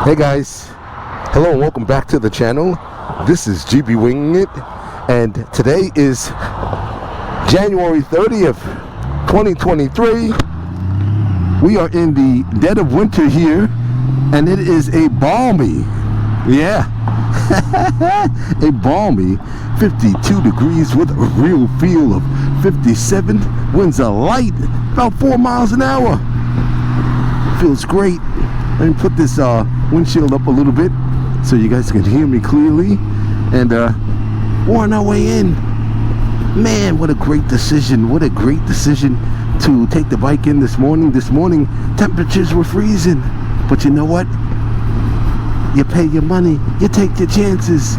Hey guys, hello and welcome back to the channel. This is GB Winging It, and today is January 30th, 2023. We are in the dead of winter here, and it is a balmy, a balmy 52 degrees with a real feel of 57. Winds are light, about 4 miles an hour. Feels great. Let me put this windshield up a little bit so you guys can hear me clearly. And we're on our way in. Man, what a great decision. What a great decision to take the bike in this morning. This morning, temperatures were freezing. But you know what? You pay your money. You take your chances.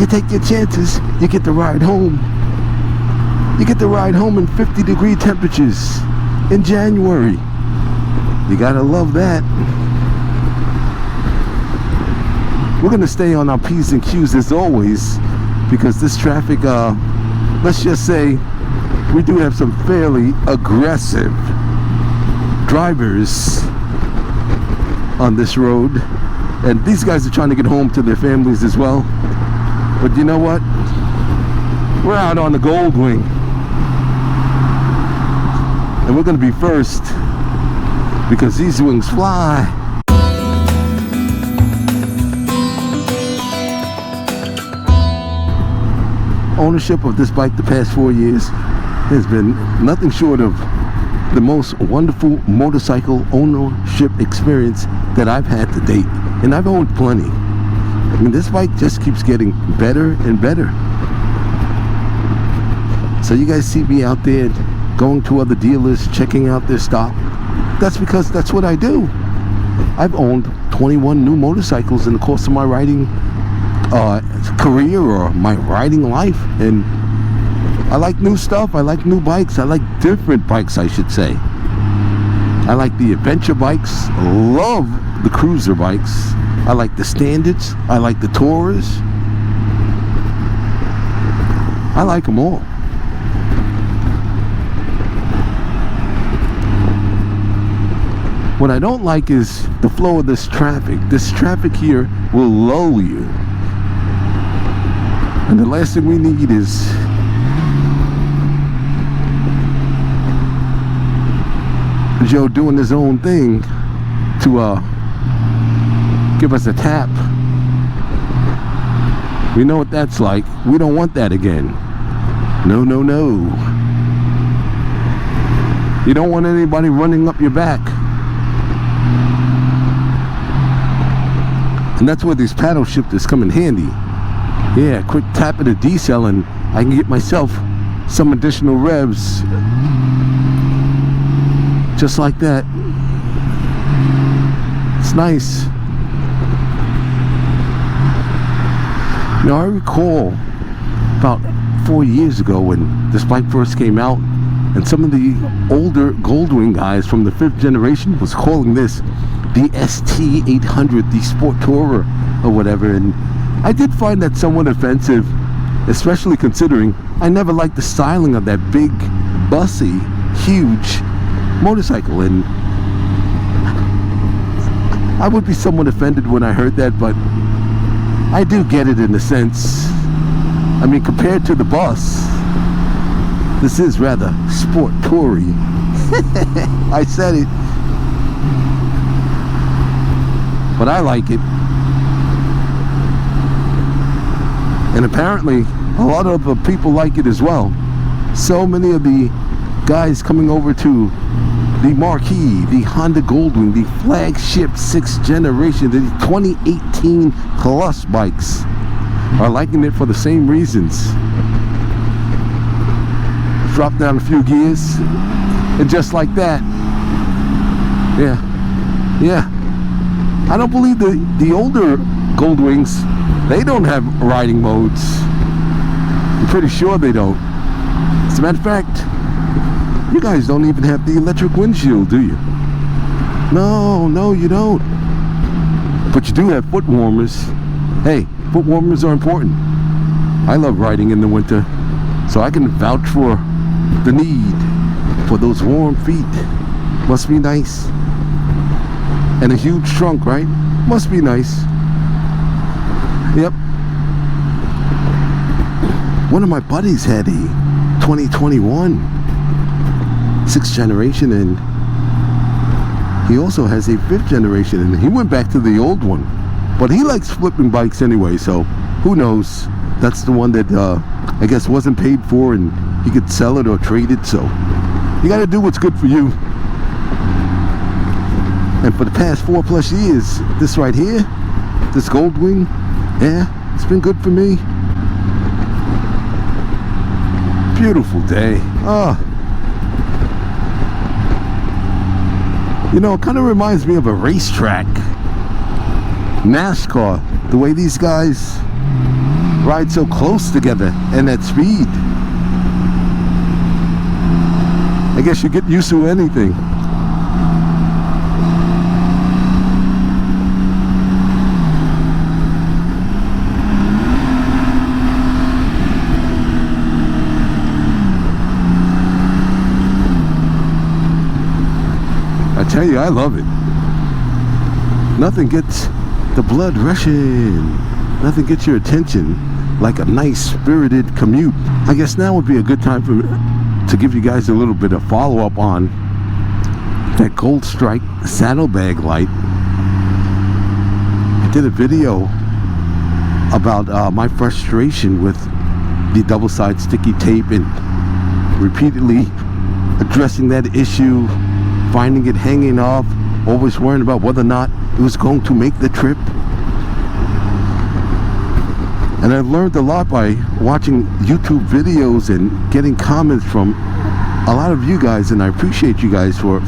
You take your chances. You get to ride home. You get to ride home in 50-degree temperatures in January. You gotta love that. We're gonna stay on our P's and Q's as always, because this traffic, let's just say, we do have some fairly aggressive drivers on this road, and these guys are trying to get home to their families as well. But you know what? We're out on the Goldwing, and we're gonna be first, because these wings fly. Ownership of this bike the past 4 years has been nothing short of the most wonderful motorcycle ownership experience that I've had to date. And I've owned plenty. I mean, this bike just keeps getting better and better. So you guys see me out there going to other dealers, checking out their stock. That's because that's what I do. I've owned 21 new motorcycles in the course of my riding career, or my riding life, and I like new stuff. I like new bikes. I like different bikes, I should say. I like the adventure bikes. Love the cruiser bikes. I like the standards. I like the tourers. I like them all. What I don't like is the flow of this traffic. This traffic here will lull you. And the last thing we need is Joe doing his own thing to give us a tap. We know what that's like. We don't want that again. No, no, no. You don't want anybody running up your back. And that's where these paddle shifters come in handy. Yeah, quick tap of the decel and I can get myself some additional revs. Just like that. It's nice. You know, I recall about 4 years ago when this bike first came out, and some of the older Goldwing guys from the 5th generation was calling this the ST800, the Sport Tourer or whatever, and I did find that somewhat offensive, especially considering I never liked the styling of that big, bussy, huge motorcycle, and I would be somewhat offended when I heard that, but I do get it in a sense. I mean, compared to the bus, this is rather sport toury. I said it. But I like it. And apparently a lot of the people like it as well. So many of the guys coming over to the marquee, the Honda Goldwing, the flagship 6th generation, the 2018 plus bikes, are liking it for the same reasons. Drop down a few gears, and just like that, yeah. I don't believe the older Goldwings, they don't have riding modes. I'm pretty sure they don't. As a matter of fact, you guys don't even have the electric windshield, do you? No, you don't. But you do have foot warmers. Hey, foot warmers are important. I love riding in the winter, so I can vouch for the need for those warm feet. Must be nice. And a huge trunk, right? Must be nice. Yep. One of my buddies had a 2021 6th generation, and he also has a 5th generation, and he went back to the old one. But he likes flipping bikes anyway, so who knows? That's the one that I guess wasn't paid for, and he could sell it or trade it. So you got to do what's good for you. And for the past 4+ years, this right here, this Goldwing, yeah, it's been good for me. Beautiful day. You know, it kind of reminds me of a racetrack. NASCAR, the way these guys ride so close together and at speed. I guess you get used to anything. I tell you, I love it. Nothing gets the blood rushing. Nothing gets your attention like a nice spirited commute. I guess now would be a good time for me to give you guys a little bit of follow-up on that Gold Strike saddlebag light. I did a video about my frustration with the double-side sticky tape and repeatedly addressing that issue, finding it hanging off, always worrying about whether or not it was going to make the trip. And I've learned a lot by watching YouTube videos and getting comments from a lot of you guys, and I appreciate you guys for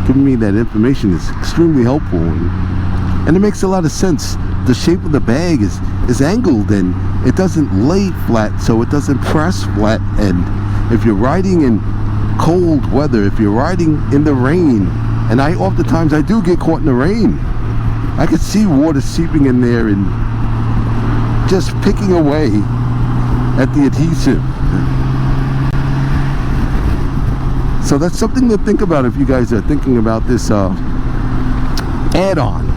giving me that information. It's extremely helpful, and it makes a lot of sense. The shape of the bag is angled, and it doesn't lay flat, so it doesn't press flat. And if you're riding in cold weather, if you're riding in the rain, and oftentimes I do get caught in the rain, I could see water seeping in there and just picking away at the adhesive. So that's something to think about if you guys are thinking about this add-on.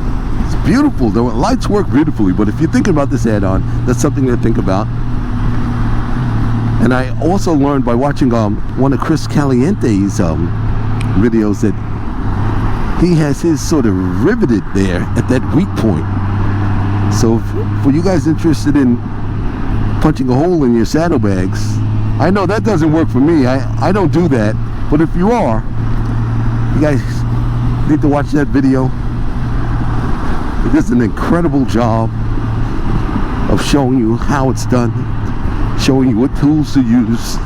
It's beautiful. The lights work beautifully, but if you're thinking about this add-on, that's something to think about. And I also learned by watching one of Chris Caliente's videos that he has his sort of riveted there at that weak point. So for you guys interested in punching a hole in your saddlebags, I know that doesn't work for me. I don't do that. But if you are, you guys need to watch that video. It does an incredible job of showing you how it's done, showing you what tools to use.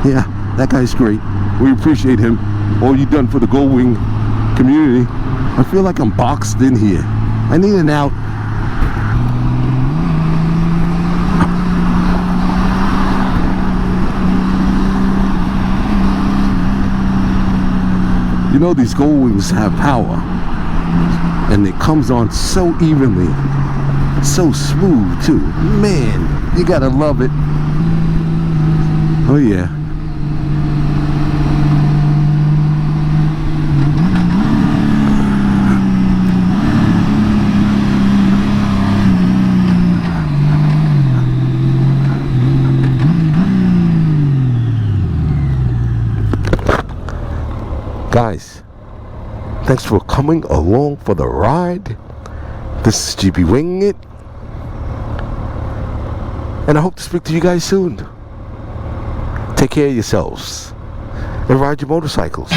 Yeah, that guy's great. We appreciate him. All you've done for the Goldwing community. I feel like I'm boxed in here. I need an out. You know, these Goldwings have power, and it comes on so evenly, so smooth too. Man, you gotta love it. Oh yeah. Guys, thanks for coming along for the ride. This is GB Winging It, and I hope to speak to you guys soon. Take care of yourselves and ride your motorcycles.